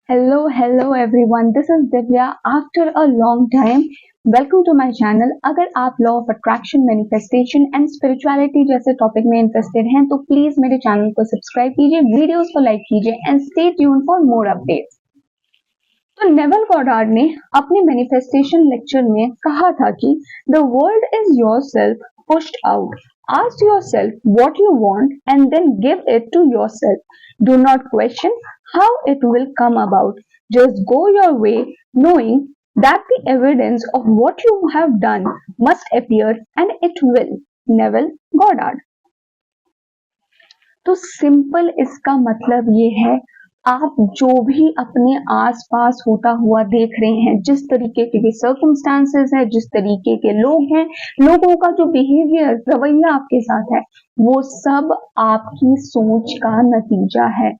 Hello everyone. This is Divya. After a long time, welcome to my channel. अगर आप law of attraction, manifestation and spirituality जैसे topic में interested हैं तो please मेरे channel को सब्सक्राइब कीजिए, वीडियोस को लाइक कीजिए and stay tune for more updates. तो नेवल गॉडार्ड ने अपने मैनिफेस्टेशन लेक्चर में कहा था कि the world is yourself pushed out. Ask yourself what you want and then give it to yourself. Do not question how it will come about. Just go your way knowing that the evidence of what you have done must appear and it will. Neville Goddard. तो simple इसका मतलब ये है, आप जो भी अपने आसपास होता हुआ देख रहे हैं, जिस तरीके के सर्कमस्टांसेस है, जिस तरीके के लोग हैं, लोगों का जो बिहेवियर, रवैया आपके साथ है, वो सब आपकी सोच का नतीजा है।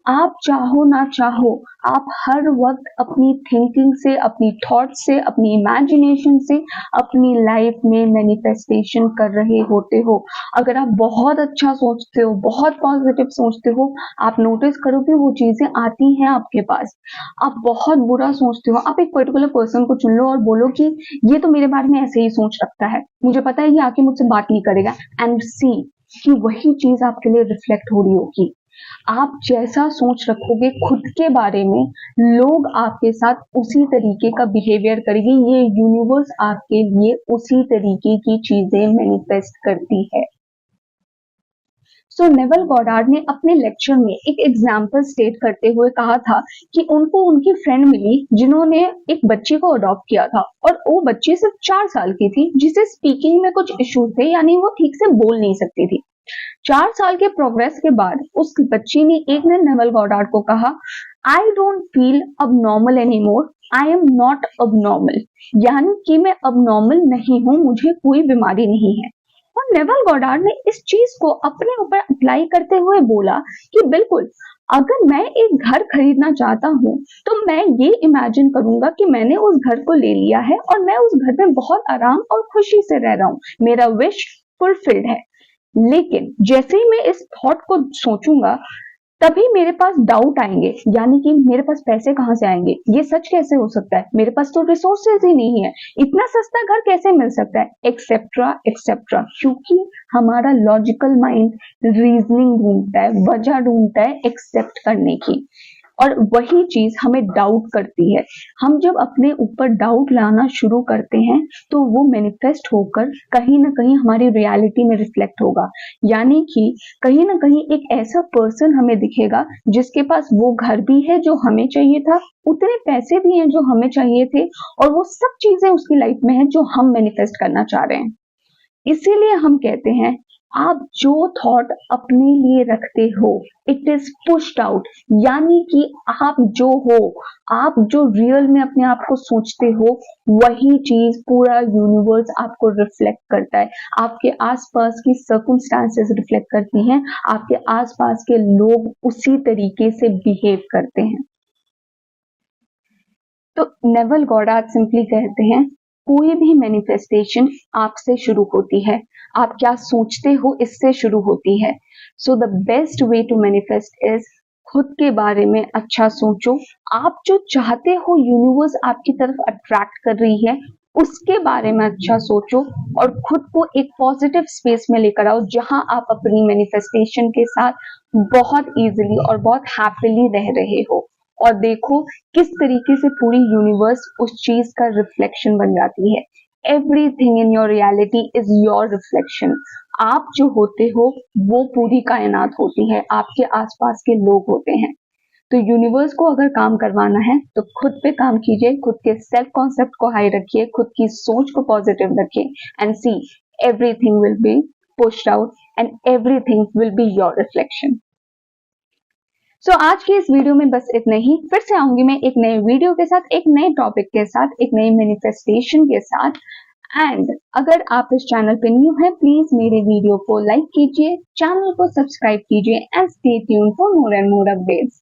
आप चाहो ना चाहो, आप हर वक्त अपनी थिंकिंग से, अपनी थॉट से, अपनी इमेजिनेशन से अपनी लाइफ में मैनिफेस्टेशन कर रहे होते हो। अगर आप बहुत अच्छा सोचते हो, बहुत पॉजिटिव सोचते हो, आप नोटिस करोगे वो चीजें आती हैं आपके पास। आप बहुत बुरा सोचते हो, आप एक पर्टिकुलर पर्सन को चुन लो और बोलो कि ये तो मेरे बारे में ऐसे ही सोच रखता है, मुझे पता है ये आके मुझसे बात नहीं करेगा, एंड सी कि वही चीज आपके लिए रिफ्लेक्ट हो रही होगी। आप जैसा सोच रखोगे खुद के बारे में, लोग आपके साथ उसी तरीके का बिहेवियर करेंगे। ये यूनिवर्स आपके लिए उसी तरीके की चीजें मैनिफेस्ट करती है। नेवल गॉडार्ड ने अपने लेक्चर में एक एग्जाम्पल स्टेट करते हुए कहा था कि उनको उनकी फ्रेंड मिली जिन्होंने एक बच्ची को अडॉप्ट किया था, और वो बच्ची सिर्फ 4 साल की थी, जिसे स्पीकिंग में कुछ इश्यूज थे, यानी वो ठीक से बोल नहीं सकती थी। 4 साल के प्रोग्रेस के बाद उस बच्ची ने एक दिन नेवल गॉडार्ड को कहा, I don't feel abnormal anymore, I am not abnormal, यानी कि मैं अबनॉर्मल नहीं हूं, मुझे कोई बीमारी नहीं है। और नेवल गॉडार्ड ने इस चीज को अपने ऊपर अप्लाई करते हुए बोला कि बिल्कुल, अगर मैं एक घर खरीदना चाहता हूं तो मैं ये इमेजिन करूंगा कि मैंने उस घर को ले लिया है और मैं उस घर में बहुत आराम और खुशी से रह रहा हूं, मेरा विश फुलफिल्ड है। लेकिन जैसे ही मैं इस थॉट को सोचूंगा तभी मेरे पास डाउट आएंगे, यानी कि मेरे पास पैसे कहां से आएंगे, ये सच कैसे हो सकता है, मेरे पास तो रिसोर्सेज ही नहीं है, इतना सस्ता घर कैसे मिल सकता है, एक्सेट्रा एक्सेट्रा। क्योंकि हमारा लॉजिकल माइंड रीजनिंग ढूंढता है, वजह ढूंढता है एक्सेप्ट करने की, और वही चीज हमें डाउट करती है। हम जब अपने ऊपर डाउट लाना शुरू करते हैं तो वो मैनिफेस्ट होकर कहीं ना कहीं हमारी रियलिटी में रिफ्लेक्ट होगा, यानी कि कहीं ना कहीं एक ऐसा पर्सन हमें दिखेगा जिसके पास वो घर भी है जो हमें चाहिए था, उतने पैसे भी हैं जो हमें चाहिए थे, और वो सब चीजें उसकी लाइफ में है जो हम मैनिफेस्ट करना चाह रहे हैं। इसीलिए हम कहते हैं, आप जो थॉट अपने लिए रखते हो इट इज पुश्ड आउट, यानी कि आप जो हो, आप जो रियल में अपने आप को सोचते हो, वही चीज पूरा यूनिवर्स आपको रिफ्लेक्ट करता है। आपके आसपास की सर्कमस्टांसेस रिफ्लेक्ट करती हैं, आपके आसपास के लोग उसी तरीके से बिहेव करते हैं। तो नेवल गॉडार्ड सिंपली कहते हैं, कोई भी मैनिफेस्टेशन आपसे शुरू होती है, आप क्या सोचते हो इससे शुरू होती है। So the best way to manifest is खुद के बारे में अच्छा सोचो, आप जो चाहते हो यूनिवर्स आपकी तरफ अट्रैक्ट कर रही है उसके बारे में अच्छा सोचो, और खुद को एक पॉजिटिव स्पेस में लेकर आओ जहां आप अपनी मैनिफेस्टेशन के साथ बहुत इजीली और बहुत हैप्पीली रह रहे हो। और देखो किस तरीके से पूरी यूनिवर्स उस चीज का रिफ्लेक्शन बन जाती है। Everything in your reality is your reflection. आप जो होते हो वो पूरी कायनात होती है, आपके आसपास के लोग होते हैं। तो यूनिवर्स को अगर काम करवाना है तो खुद पे काम कीजिए, खुद के सेल्फ कॉन्सेप्ट को हाई रखिए, खुद की सोच को पॉजिटिव रखिए, and see everything will be pushed out and everything will be your reflection. आज की इस वीडियो में बस इतना ही। फिर से आऊंगी मैं एक नए वीडियो के साथ, एक नए टॉपिक के साथ, एक नई मैनिफेस्टेशन के साथ। एंड अगर आप इस चैनल पे न्यू हैं, प्लीज मेरे वीडियो को लाइक कीजिए, चैनल को सब्सक्राइब कीजिए and stay tuned for more and more updates.